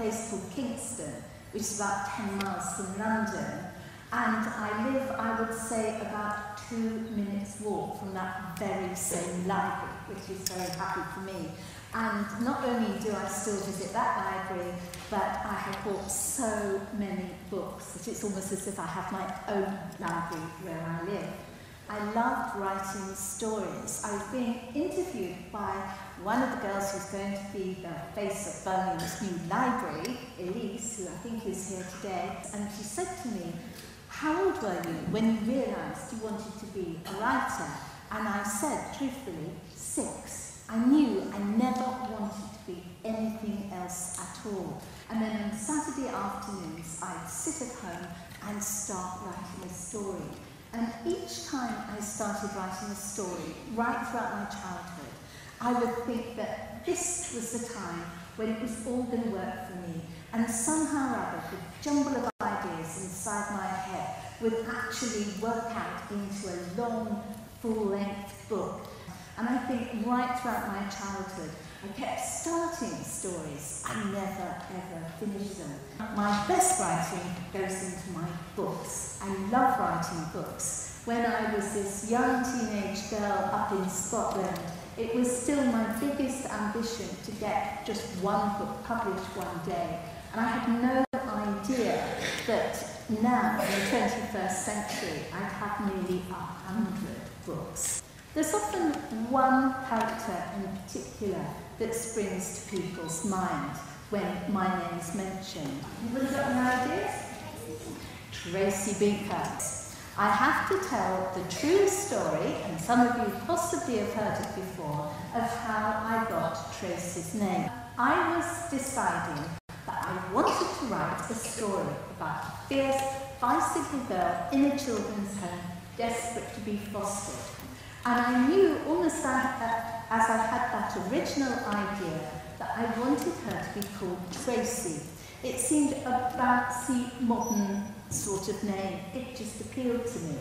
place called Kingston, which is about 10 miles from London. And I live, I would say, about 2 minutes walk from that very same library, which is very happy for me. And not only do I still visit that library, but I have bought so many books that it's almost as if I have my own library where I live. I loved writing stories. I was being interviewed by one of the girls who's going to be the face of Birmingham's new library, Elise, who I think is here today, and she said to me, "How old were you when you realised you wanted to be a writer?" And I said, truthfully, 6. I knew I never wanted to be anything else at all. And then on Saturday afternoons, I'd sit at home and start writing a story. And each time I started writing a story, right throughout my childhood, I would think that this was the time when it was all going to work for me. And somehow or other, the jumble of ideas inside my head would actually work out into a long, full-length book. And I think right throughout my childhood, I kept starting stories and never, ever finished them. My best writing goes into my books. I love writing books. When I was this young teenage girl up in Scotland, it was still my biggest ambition to get just one book published one day. And I had no idea that now, in the 21st century, I'd have nearly 100 books. There's often one character in particular that springs to people's mind when my name is mentioned. Anybody got any ideas? Tracy Beaker. I have to tell the true story, and some of you possibly have heard it before, of how I got Tracy's name. I was deciding that I wanted to write a story about a fierce, bicycle girl in a children's home, desperate to be fostered. And I knew almost as I had that original idea that I wanted her to be called Tracy. It seemed a bouncy, modern sort of name. It just appealed to me.